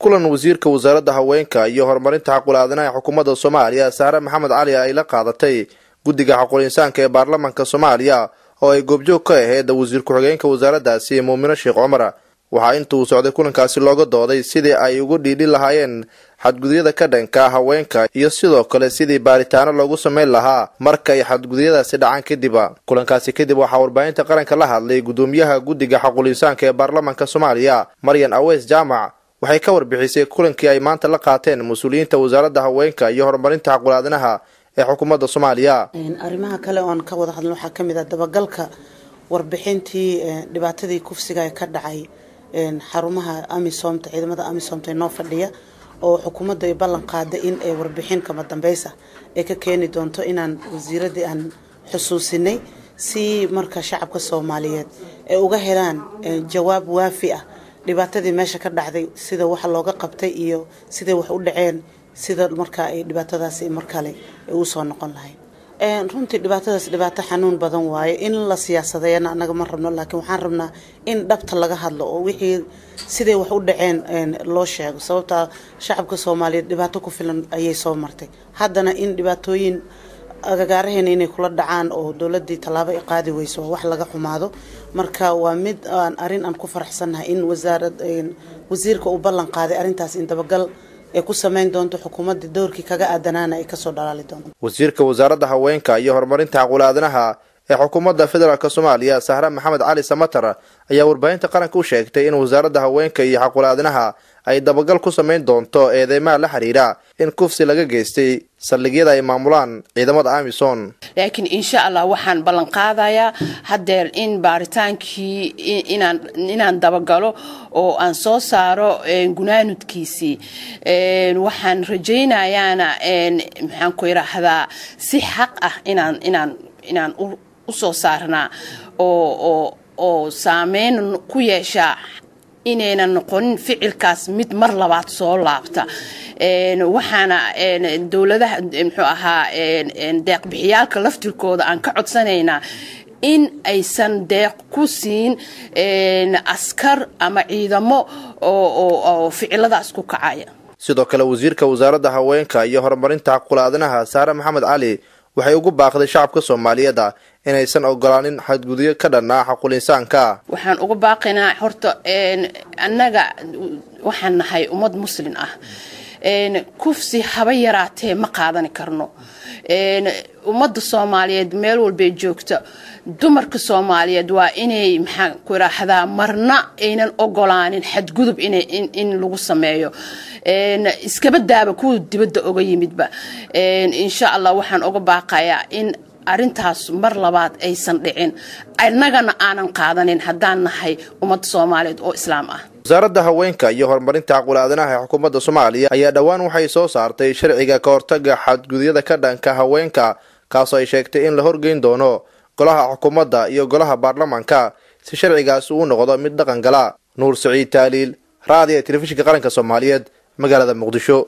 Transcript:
kulan wasiirka wasaaradda haweenka iyo horumarinta xuquuqul xukuumadda Soomaaliya Sahra Maxamed Cali ay la qaadatay guddiga xuquuq insaanka ee baarlamaanka Soomaaliya oo ay goobjoog ka ahayd wasiirka haweenka wasaaraddaasi Muumino Sheekh Cumar waxa intuu socday kulankaasi looga dooday sidii ay ugu dhiidhi lahaayeen xadgudubyada ka dhanka haweenka iyo sidoo kale sidii baaritaano loogu sameyn lahaa marka ay xadgudubyadaasi dhacaan kadib kulankaasi kadib waxa warbaahinta qaranka la hadlay gudoomiyaha guddiga xuquuq insaanka ee baarlamaanka Soomaaliya Maryan Awees Jaamac waxay ka warbixisay kulankii ay maanta la qaateen mas'uuliyiinta wasaaradda haweenka iyo horumarinta xuquuqul ee xukuumadda Soomaaliya arrimaha kale oo aan ka wada hadlno waxa kamid ah dabagalka warbixintii dhibaatadii kufsiga ka dhacay xarumaha amisoomta ciidamada amisoomta noo fadhiya oo xukuumadda ay ballan qaaday in ay warbixin kama dambaysa ay ka keeni doonto inaan wasiiradii aan xusuusinay si marka shacabka Soomaaliyeed ay uga helaan jawaab waafi ah dhibaatadii meesha ka dhacday sida wax looga qabtay iyo sida wax u dhaceen sida marka ay dhibaatadaasi markale ay u soo noqon lahayn runtii dhibaatadaas dhibaato xanuun badan waaye in la siyaasadeeyana anaga ma rabno laakiin waxaan rabnaa in dhabta laga hadlo oo wixii sidee wax u dhaceen loo sheego sababta shacabka Soomaaliyeed dhibaato ku filan ayay soo martay haddana in dhibaatooyin agagaaraheen inay kula dhacaan oo dawladii talaabo ay qaadi weyso wax laga xumaado marka waa mid aan arin aan ku faraxsanahay in wasiirka uu ballan qaaday arintaas in dabagal ee ku sameyn doonto xukuumadda doorkii kaga aadanaana ay ka soo dhalaali doonto wasiirka wasaaradda haweenka iyo horumarinta xuquuqul ee xukuumadda federaalka Soomaaliya Sahra Maxamed Cali Samatar ayaa warbaahinta qaranka u sheegtay in wasaaradda haweenka iyo xuquuqul ay dabagal ku sameyn doonto eedeymaha la xiriira in kufsi laga geystay saldhigyada ay maamulaan ciidamada Amisom laakiin insha Allah waxaan ballan qaadayaa hadeer in baaritaankii inaan dabagalo oo aan soo saaro gunaanudkiisi waxaan rajaynayaana maxaan ku yiraahdaa si xaq ah inaan u soo saarnaa oo saameyn ku yeesha inayna noqonin ficilkaas mid mar labaad soo laabta waxaana dawladaha muxuu ahaa deeq bixiyaalka laftirkooda aan ka codsanaynaa in aysan deeq ku siin askar ama ciidamo oo ficiladaas ku kacaya sidoo kale wasiirka wasaaradda haweenka iyo horumarinta xuquuqul Sahra Maxamed Cali waxay ugu baaqday shacabka Soomaaliyeed inaysan ogolaanin xadgudubyo ka dhan ah xuquuqul insaanka waxaan ugu baaqinaa horta annaga waxaan nahay ummad muslim ah kufsi haba yaraatee ma qaadan karno ummadda Soomaaliyeed meel walba joogta dumarka Soomaaliyeed waa inay maxaan ku raahdaa marna aynan ogolaanin xadgudub in lagu sameeyo iska badaaba ku dibadda uga yimidba insha Allah waxaan uga baaqayaa in arintaas mar labaad aysan dhicin annagana aanan qaadanin haddaan nahay ummad Soomaaliyeed oo islaam ah wasaaradda haweenka iyo horumarinta xuquuqul ee xukuumadda Soomaaliya ayaa dhawaan waxay soo saartay sharciga ka hortagga xadgudubyada ka dhanka haweenka kaasoo ay sheegtay in la horgeyn doono golaha xukuumadda iyo golaha baarlamaanka si sharcigaas uu noqdo mid dhaqan gala Nuur Saciid Taaliil raadiyo telefishinka qaranka Soomaaliyeed magaalada Muqdisho.